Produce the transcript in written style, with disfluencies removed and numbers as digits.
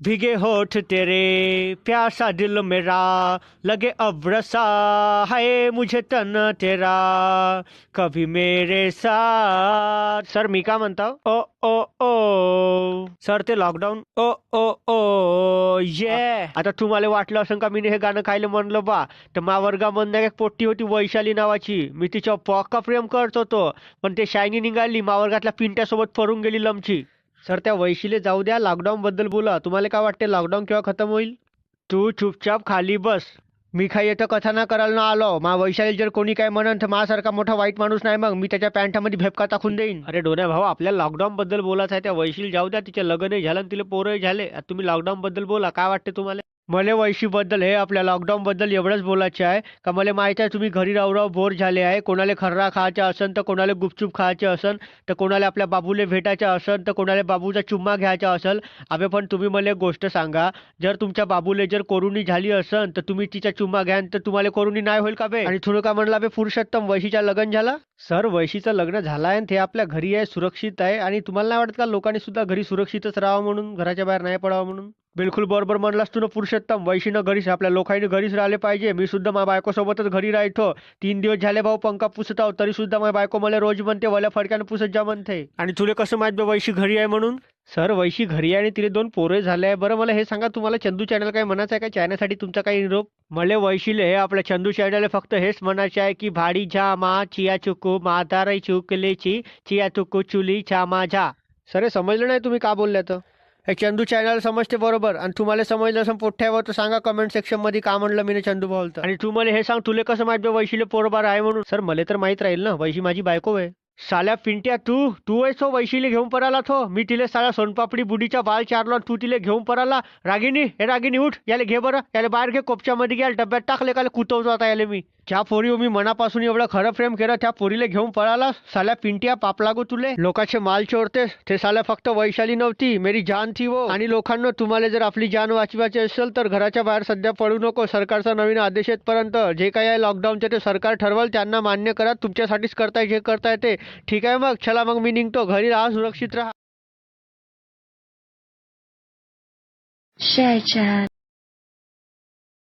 भीगे होठ तेरे प्यासा दिल मेरा लगे अब रसा है मुझे तन तेरा कभी मेरे साथ. सर मी का म्हणता ओ ओ ओ सर ते लॉकडाऊन ओ ओ ओ ये आता तुम्हाला वाटलं असं का मी हे गाणं खायला म्हणलं बा तर मा वर्गामधनं एक पोट्टी होती वैशाली नावाची मी तिच्यावर पक्का प्रेम करत होतो पण ते शायनी निघाली मा वर्गातल्या पिंट्यासोबत पळून गेली लमची. सर त्या वैशीले जाऊ द्या लॉकडाऊन बद्दल बोला तुम्हाला काय वाटते लॉकडाऊन केव्हा खतम होईल. तू चुपचाप खाली बस. मी काही येतं कथा ना करायला ना आलो मा वैशाली जर कोणी काय म्हणन तर माझ्यासारखा मोठा वाईट माणूस नाही मग मी त्याच्या पॅन्टामध्ये भेपका टाकून देईन. अरे डोन्या भाऊ आपल्याला लॉकडाऊन बद्दल बोलायचं आहे त्या वैशील जाऊ द्या तिचे लग्नही झालं आणि तिला पोरही झाले आता तुम्ही लॉकडाऊन बद्दल बोला काय वाटते तुम्हाला. मला वैशी बद्दल हे आपल्या लॉकडाऊन बद्दल एवढंच बोलायचं आहे का मला माहिती आहे तुम्ही घरी राहू राहू बोर झाले आहे कोणाला खर्रा खायचा असन तर कोणाला गुपचूप खायचे असन तर कोणाला आपल्या बाबूले भेटायचं असन तर कोणाला बाबूचा चुम्मा घ्यायचा असेल अबे पण तुम्ही मला एक गोष्ट सांगा जर तुमच्या बाबूले जर कोरोनी झाली असन तर तुम्ही तिचा चुम्मा घ्यान तर तुम्हाला कोरोनी नाही होईल का बे. आणि थोडं का म्हणला बे पुरुषोत्तम वैशीचा लग्न झाला. सर वैशीचं लग्न झालं आहे ते आपल्या घरी आहे सुरक्षित आहे आणि तुम्हाला नाही वाटत का लोकांनी सुद्धा घरी सुरक्षितच राहावं म्हणून घराच्या बाहेर नाही पडावं म्हणून. बिलकुल बरोबर म्हणलास तू ना पुरुषोत्तम वैशीनं घरीच आपल्या लोकांनी घरीच राहिले पाहिजे मी सुद्धा माझ्या बायकोसोबतच घरी राहतो 3 दिवस झाले भाऊ पंखा पुसत आहो तरी सुद्धा माझ्या बायको मला रोज म्हणते वल्या फडक्यानं पुसत जा म्हणते. आणि तुला कसं माहित बे वैशी घरी आहे म्हणून. सर वैशी घरी आहे आणि तिला 2 पोरे झाले आहे. बरं मला हे सांगा तुम्हाला चंदू चॅनल काय म्हणायचं आहे का चॅनलसाठी तुमचा काही निरोप. मला वैशीले हे आपल्या चंदू चॅनल फक्त हेच म्हणायचे आहे की भाडी झा मा चिया चुकू मादाराई चुकलेची चिया चुकू चुली चा माझा. सर हे समजलं नाही तुम्ही का बोलल्या तर. हे चंदू चॅनल समजते बरोबर आणि तुम्हाला समजलं असं पोठ्यावर तर सांगा कमेंट सेक्शन मध्ये का म्हणलं मी चंदू बोलतो. आणि तू मला हे सांग तुला कसं माहित बे वैशीले पोरबार आहे म्हणून. सर मला तर माहित राहील ना वैशी माझी बायको आहे. साल्या पिंट्या तू आहेस तो वैशीले घेऊन पराला थो मी तिले साला सोनपापडी बुडीचा बाल चारलो तू तिले घेऊन पराला. रागिनी हे रागिनी उठ याला घे बरं याला बाहेर घे कोपच्यामध्ये घ्या डब्यात टाकले का कुतवतो आता याले मी. ज्या पोरी मी मनापासून एवढं खरं प्रेम केलं त्या पोरीला घेऊन पळाला साल्या पिंट्या पाप लागू तुले. लोकांचे माल चोरतेस ते साल्या फक्त वैशाली नव्हती मेरी जान थी वो. आणि लोकांना तुम्हाला जर आपली जान वाचवायची असेल तर घराच्या बाहेर सध्या पडू नको सरकारचा नवीन आदेश येतपर्यंत जे काही आहे लॉकडाऊनचे ते सरकार ठरवल त्यांना मान्य करा तुमच्यासाठीच करताय जे करताय ते. ठीक आहे मग चला मग मी निघतो घरी राहा सुरक्षित राहा. Share chat.